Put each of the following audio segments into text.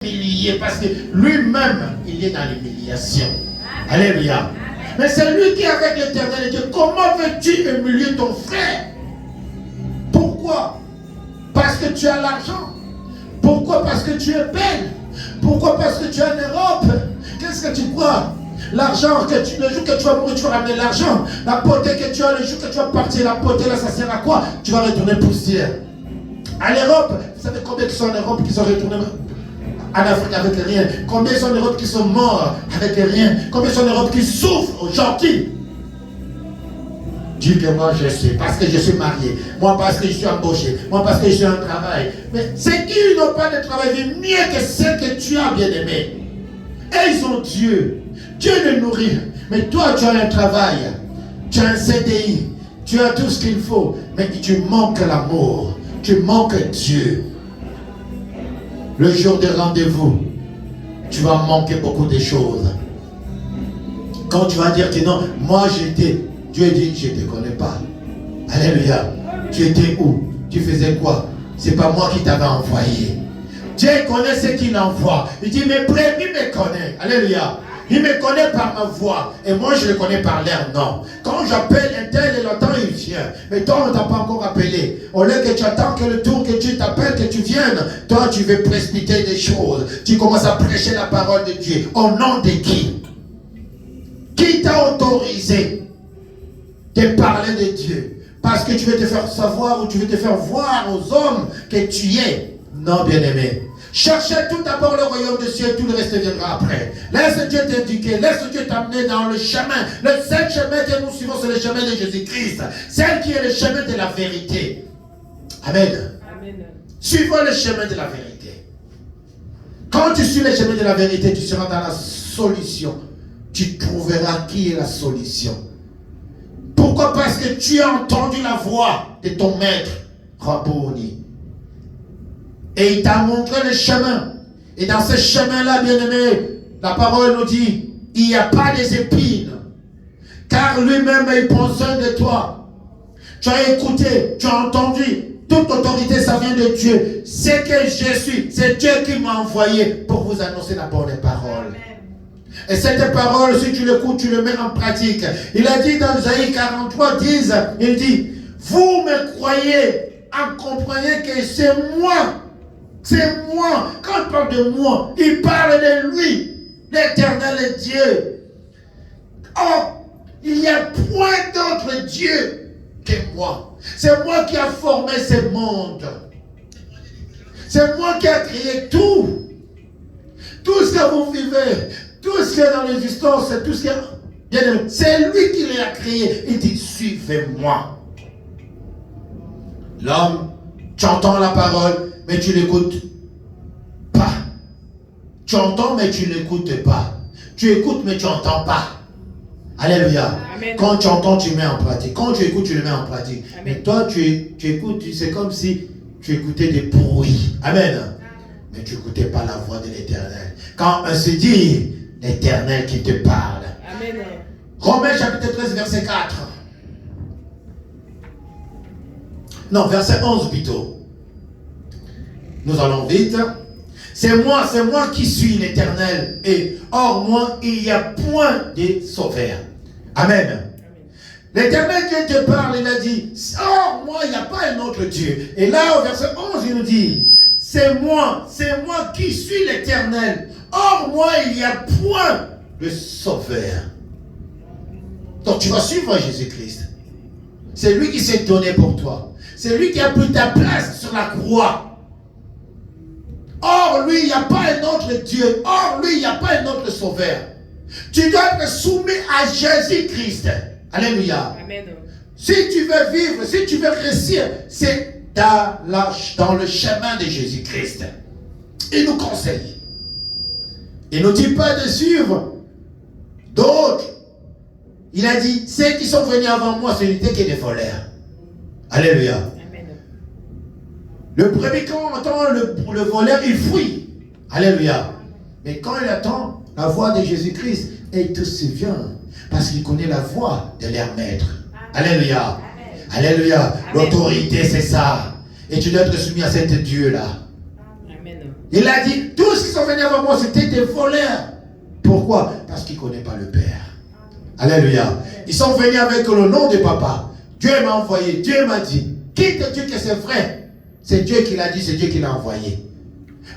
humilié parce que lui-même, il est dans l'humiliation. Alléluia. Mais c'est lui qui est avec l'Éternel Dieu. Comment veux-tu humilier ton frère? Pourquoi? Parce que tu as l'argent. Pourquoi? Parce que tu es belle. Pourquoi? Parce que tu es en Europe. Qu'est-ce que tu crois? L'argent, le jour que tu vas mourir, tu vas ramener l'argent. La beauté que tu as, le jour que tu vas partir, la beauté là, ça sert à quoi? Tu vas retourner poussière. À l'Europe, vous savez combien qui sont en Europe qui sont retournés en Afrique avec rien? Combien sont en Europe qui sont morts avec rien? Combien sont en Europe qui souffrent aujourd'hui? Dis que moi je sais, parce que je suis marié, moi parce que je suis embauché, moi parce que je suis en travail. Mais ceux qui n'ont pas de travail vivent mieux que ceux que tu as bien aimés. Et ils ont Dieu. Dieu les nourrit. Mais toi tu as un travail, tu as un CDI, tu as tout ce qu'il faut, mais tu manques l'amour, tu manques Dieu. Le jour de rendez-vous, tu vas manquer beaucoup de choses. Quand tu vas dire que non, moi j'étais, Dieu dit, je ne te connais pas. Alléluia. Tu étais où? Tu faisais quoi? C'est pas moi qui t'avais envoyé. Dieu connaît ce qu'il envoie. Il dit, mes brebis me connaissent. Alléluia. Il me connaît par ma voix. Et moi, je le connais par leur nom. Quand j'appelle un tel, il entend, il vient. Mais toi, on ne t'a pas encore appelé. Au lieu que tu attends que le tour que Dieu t'appelle, que tu viennes, toi, tu veux précipiter des choses. Tu commences à prêcher la parole de Dieu. Au nom de qui? Qui t'a autorisé de parler de Dieu? Parce que tu veux te faire savoir ou tu veux te faire voir aux hommes que tu es. Non, bien-aimé. Cherchez tout d'abord le royaume des cieux, tout le reste viendra après. Laisse Dieu t'indiquer, laisse Dieu t'amener dans le chemin. Le seul chemin que nous suivons, c'est le chemin de Jésus-Christ. Celle qui est le chemin de la vérité. Amen. Amen. Suivons le chemin de la vérité. Quand tu suis le chemin de la vérité, tu seras dans la solution. Tu trouveras qui est la solution. Pourquoi? Parce que tu as entendu la voix de ton maître, Rabboni. Et il t'a montré le chemin. Et dans ce chemin-là, bien-aimé, la parole nous dit, il n'y a pas des épines. Car lui-même, il prend soin de toi. Tu as écouté, tu as entendu. Toute autorité, ça vient de Dieu. C'est que je suis. C'est Dieu qui m'a envoyé pour vous annoncer la bonne parole. Et cette parole, si tu l'écoutes, tu le mets en pratique. Il a dit dans Isaïe 43, 10, il dit, vous me croyez, en comprenez que c'est moi. C'est moi. Quand il parle de moi, il parle de lui, l'Éternel Dieu. Oh, il n'y a point d'autre Dieu que moi. C'est moi qui a formé ce monde. C'est moi qui a créé tout. Tout ce que vous vivez, tout ce qui est dans l'existence, tout ce qui est... C'est lui qui l'a créé. Il dit, suivez-moi. L'homme, tu entends la parole, mais tu l'écoutes pas. Tu entends, mais tu l'écoutes pas. Tu écoutes, mais tu n'entends pas. Alléluia. Amen. Quand tu entends, tu mets en pratique. Quand tu écoutes, tu le mets en pratique. Amen. Mais toi, tu écoutes, c'est comme si tu écoutais des bruits. Amen. Mais tu n'écoutais pas la voix de l'Éternel. Quand on se dit, l'Éternel qui te parle. Amen. Romains chapitre 13, verset 4. Non, verset 11 plutôt. Nous allons vite. C'est moi qui suis l'Éternel. Et hors moi, il n'y a point de sauveur. Amen. L'Éternel Dieu te parle, il a dit, hors moi, il n'y a pas un autre Dieu. Et là, au verset 11, il nous dit, c'est moi qui suis l'Éternel. Hors moi, il n'y a point de sauveur. Donc tu vas suivre Jésus-Christ. C'est lui qui s'est donné pour toi. C'est lui qui a pris ta place sur la croix. Or lui, il n'y a pas un autre Dieu. Or lui, il n'y a pas un autre sauveur. Tu dois être soumis à Jésus-Christ. Alléluia. Amen. Si tu veux vivre, si tu veux réussir, c'est dans le chemin de Jésus-Christ. Il nous conseille. Il ne nous dit pas de suivre d'autres. Il a dit, ceux qui sont venus avant moi, ce n'étaient que des voleurs. Alléluia. Amen. Le premier, quand on entend le voleur, il fuit. Alléluia. Mais quand il attend la voix de Jésus-Christ, il te souvient. Parce qu'il connaît la voix de leur maître. Alléluia. Amen. Alléluia. L'autorité, c'est ça. Et tu dois être soumis à cet Dieu-là. Amen. Il a dit, tous ceux qui sont venus avant moi, c'était des voleurs. Pourquoi? Parce qu'ils ne connaissent pas le Père. Alléluia. Ils sont venus avec le nom de papa. Dieu m'a envoyé, Dieu m'a dit. Qui te dit que c'est vrai? C'est Dieu qui l'a dit, c'est Dieu qui l'a envoyé.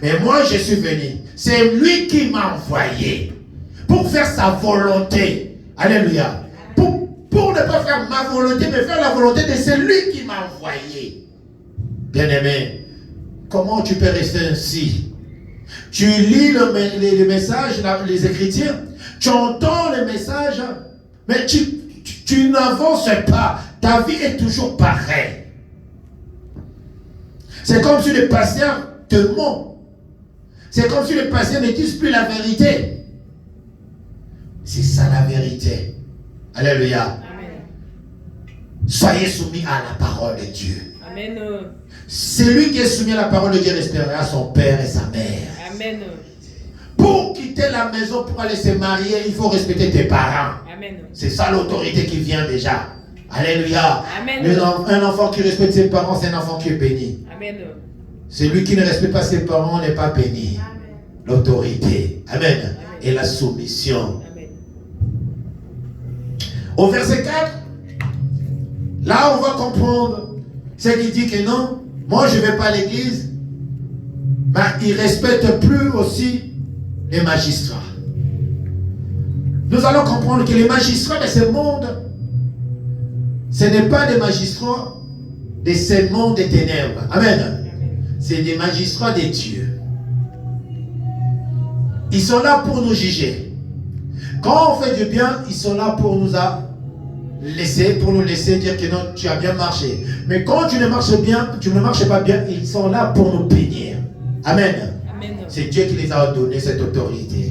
Mais moi, je suis venu. C'est lui qui m'a envoyé. Pour faire sa volonté. Alléluia. Pour ne pas faire ma volonté, mais faire la volonté de celui qui m'a envoyé. Bien-aimé, comment tu peux rester ainsi? Tu lis les messages, les Écritures, tu entends les messages, mais tu n'avances pas. Ta vie est toujours pareille. C'est comme si le pasteur te ment. C'est comme si le pasteur ne dise plus la vérité. C'est ça la vérité. Alléluia. Amen. Soyez soumis à la parole de Dieu. Amen. Celui qui est soumis à la parole de Dieu respectera son père et sa mère. Amen. Pour quitter la maison, pour aller se marier, il faut respecter tes parents. C'est ça l'autorité qui vient déjà. Alléluia. Amen. Un enfant qui respecte ses parents, c'est un enfant qui est béni. Amen. Celui qui ne respecte pas ses parents n'est pas béni. L'autorité. Amen. Amen. Et la soumission. Amen. Au verset 4, là on va comprendre ce qui dit que non, moi je ne vais pas à l'église, mais il ne respecte plus aussi les magistrats. Nous allons comprendre que les magistrats de ce monde, ce n'est pas des magistrats de ce monde des ténèbres. Amen. C'est des magistrats de Dieu. Ils sont là pour nous juger. Quand on fait du bien, ils sont là pour nous laisser dire que non, tu as bien marché. Mais quand tu ne marches pas bien, ils sont là pour nous bénir. Amen. Amen. C'est Dieu qui les a donné cette autorité.